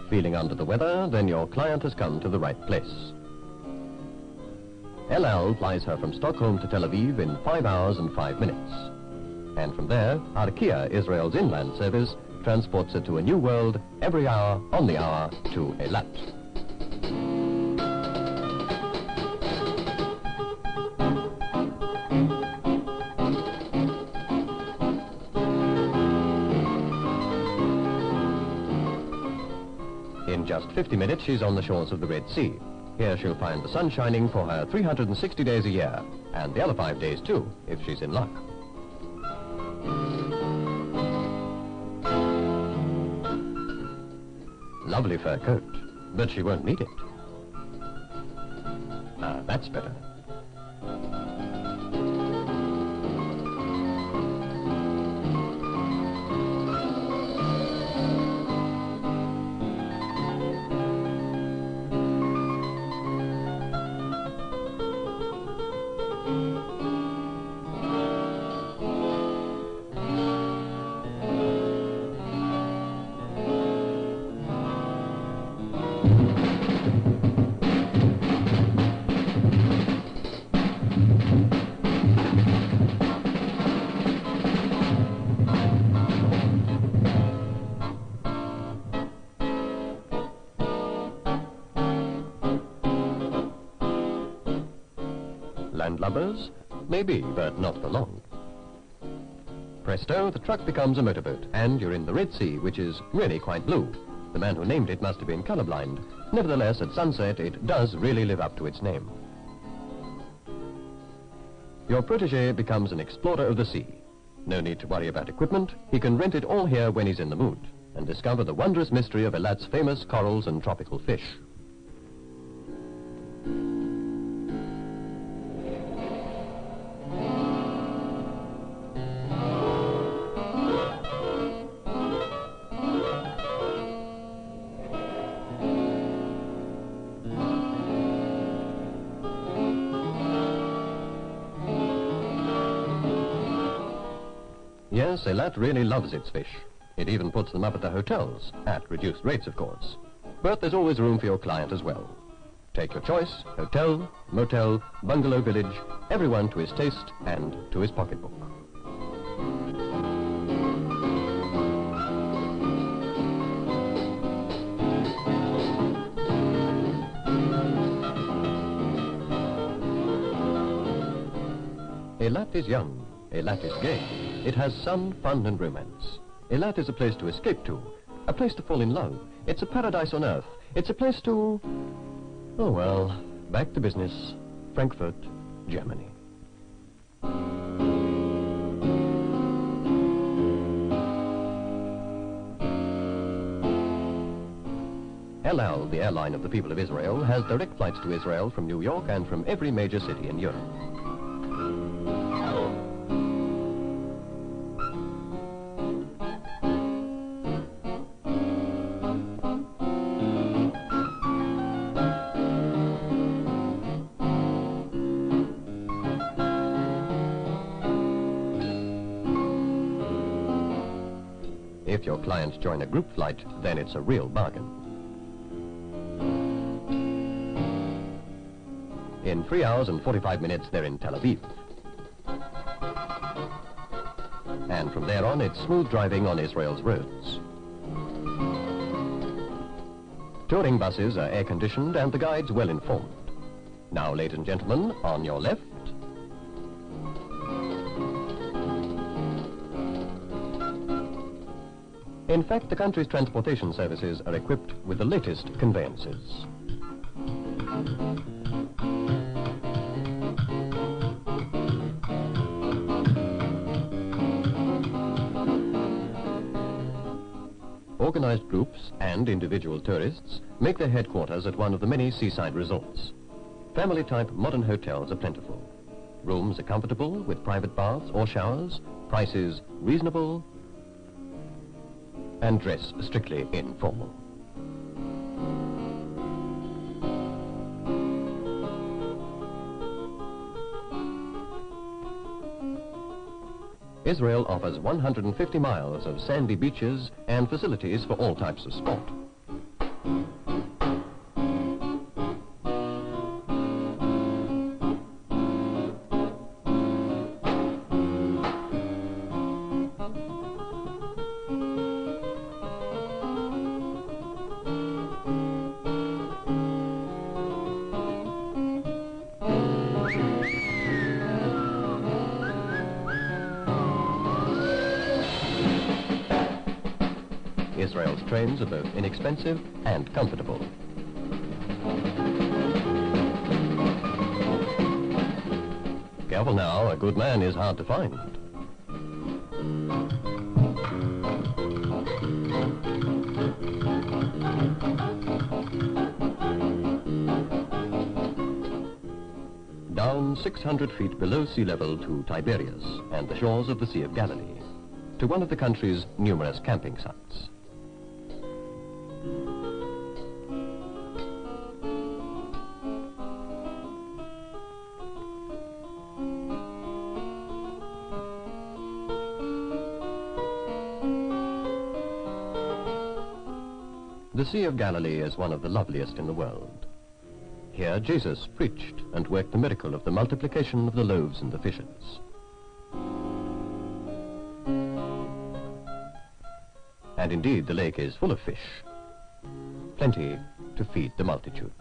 Feeling under the weather, then your client has come to the right place. El Al flies her from Stockholm to Tel Aviv in 5 hours and 5 minutes. And from there, Arkia, Israel's inland service, transports her to a new world every hour on the hour to Eilat. In just 50 minutes, she's on the shores of the Red Sea. Here she'll find the sun shining for her 360 days a year, and the other 5 days too, if she's in luck. Lovely fur coat, but she won't need it. Ah, that's better. Landlubbers? Maybe, but not for long. Presto, the truck becomes a motorboat, and you're in the Red Sea, which is really quite blue. The man who named it must have been colorblind. Nevertheless, at sunset, it does really live up to its name. Your protégé becomes an explorer of the sea. No need to worry about equipment. He can rent it all here when he's in the mood, and discover the wondrous mystery of Eilat's famous corals and tropical fish. Yes, Eilat really loves its fish. It even puts them up at the hotels, at reduced rates, of course. But there's always room for your client as well. Take your choice: hotel, motel, bungalow village, everyone to his taste and to his pocketbook. Eilat is young. Eilat is gay. It has sun, fun and romance. Eilat is a place to escape to, a place to fall in love. It's a paradise on earth. It's a place to... Oh well, back to business. Frankfurt, Germany. El Al, the airline of the people of Israel, has direct flights to Israel from New York and from every major city in Europe. If your clients join a group flight, then it's a real bargain. In 3 hours and 45 minutes, they're in Tel Aviv. And from there on, it's smooth driving on Israel's roads. Touring buses are air-conditioned and the guides well-informed. Now, ladies and gentlemen, on your left. In fact, the country's transportation services are equipped with the latest conveyances. Organized groups and individual tourists make their headquarters at one of the many seaside resorts. Family-type modern hotels are plentiful. Rooms are comfortable with private baths or showers, prices reasonable, and dress strictly informal. Israel offers 150 miles of sandy beaches and facilities for all types of sport. Israel's trains are both inexpensive and comfortable. Careful now, a good man is hard to find. Down 600 feet below sea level to Tiberias and the shores of the Sea of Galilee, to one of the country's numerous camping sites. The Sea of Galilee is one of the loveliest in the world. Here Jesus preached and worked the miracle of the multiplication of the loaves and the fishes. And indeed the lake is full of fish, plenty to feed the multitudes.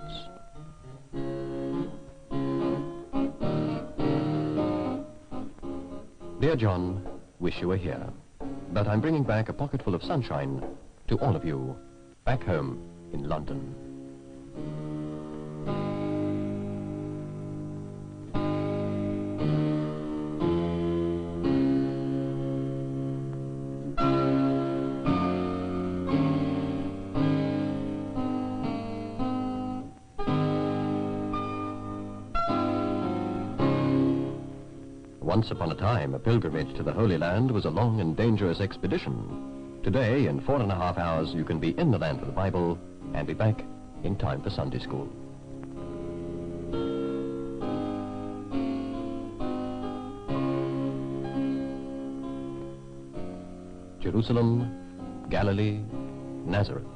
Dear John, wish you were here, but I'm bringing back a pocketful of sunshine to all of you back home in London. Once upon a time, a pilgrimage to the Holy Land was a long and dangerous expedition. Today, in 4.5 hours, you can be in the land of the Bible and be back in time for Sunday school. Jerusalem, Galilee, Nazareth.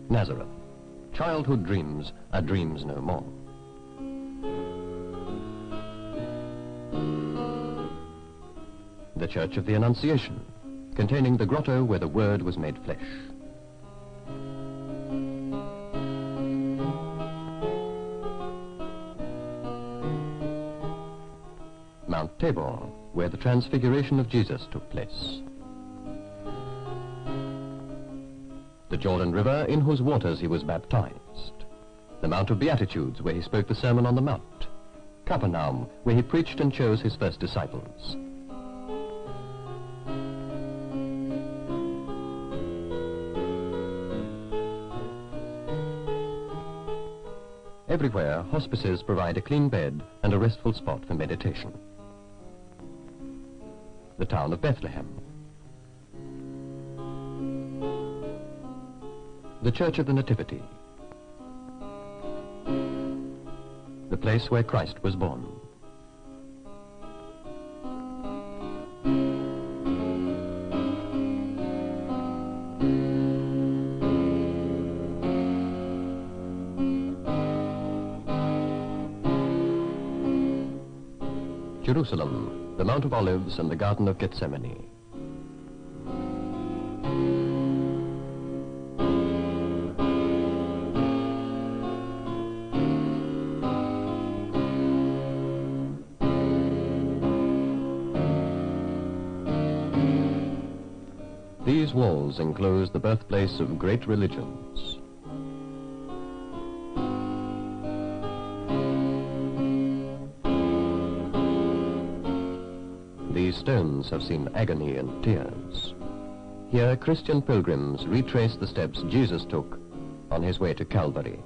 Nazareth. Childhood dreams are dreams no more. The Church of the Annunciation, containing the grotto where the Word was made flesh. Mount Tabor, where the transfiguration of Jesus took place. The Jordan River, in whose waters he was baptized. The Mount of Beatitudes, where he spoke the Sermon on the Mount. Capernaum, where he preached and chose his first disciples. Everywhere, hospices provide a clean bed and a restful spot for meditation. The town of Bethlehem. The Church of the Nativity. The place where Christ was born. Jerusalem, the Mount of Olives and the Garden of Gethsemane. These walls enclose the birthplace of great religions. These stones have seen agony and tears. Here, Christian pilgrims retrace the steps Jesus took on his way to Calvary.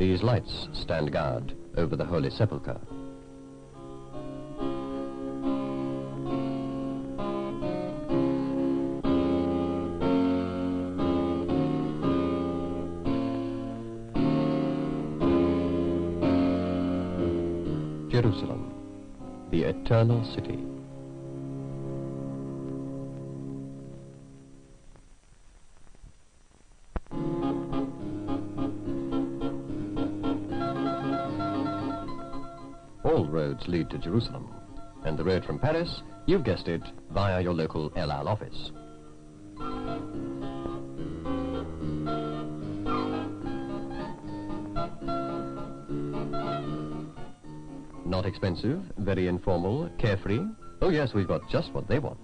These lights stand guard over the Holy Sepulchre. Jerusalem, the eternal city. All roads lead to Jerusalem, and the road from Paris, you've guessed it, via your local El Al office. Not expensive, very informal, carefree. Oh yes, we've got just what they want.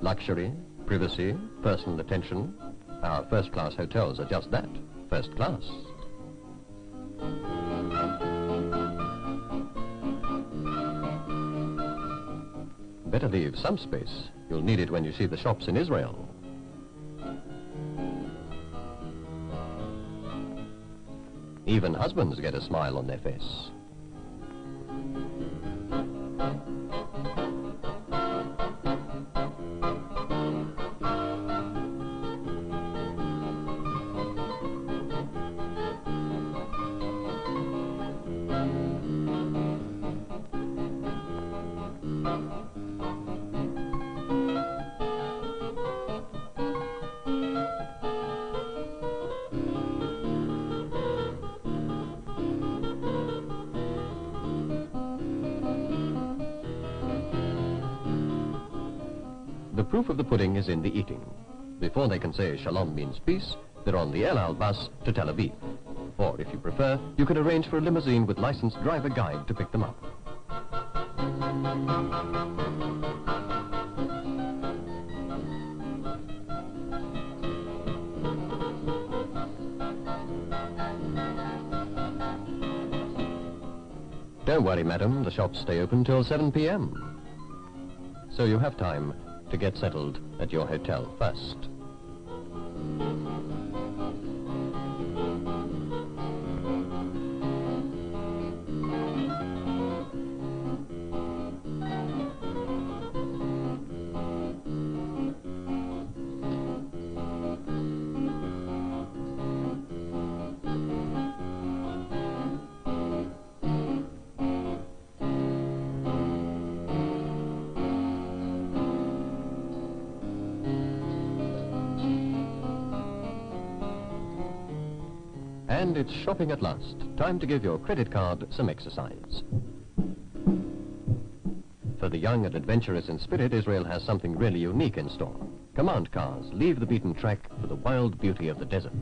Luxury, privacy, personal attention. Our first-class hotels are just that, first class. Better leave some space. You'll need it when you see the shops in Israel. Even husbands get a smile on their face. The proof of the pudding is in the eating. Before they can say Shalom means peace, they're on the El Al bus to Tel Aviv. Or, if you prefer, you can arrange for a limousine with licensed driver guide to pick them up. Don't worry, madam, the shops stay open till 7 p.m. So you have time to get settled at your hotel first. And it's shopping at last. Time to give your credit card some exercise. For the young and adventurous in spirit, Israel has something really unique in store. Command cars leave the beaten track for the wild beauty of the desert.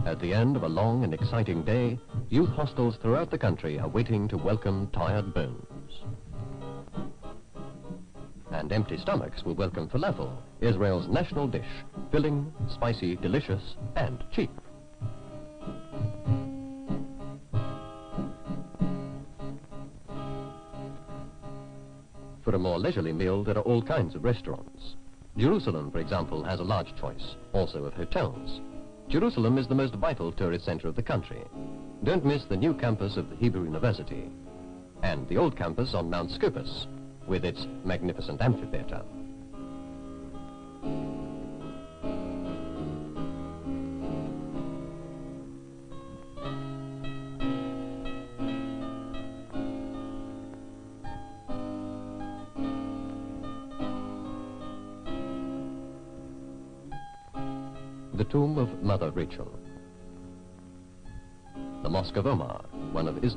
At the end of a long and exciting day, youth hostels throughout the country are waiting to welcome tired bones. And empty stomachs will welcome falafel, Israel's national dish, filling, spicy, delicious, and cheap. For a more leisurely meal, there are all kinds of restaurants. Jerusalem, for example, has a large choice, also of hotels. Jerusalem is the most vital tourist center of the country. Don't miss the new campus of the Hebrew University and the old campus on Mount Scopus with its magnificent amphitheater. The tomb of Mother Rachel. The Mosque of Omar, one of Islam's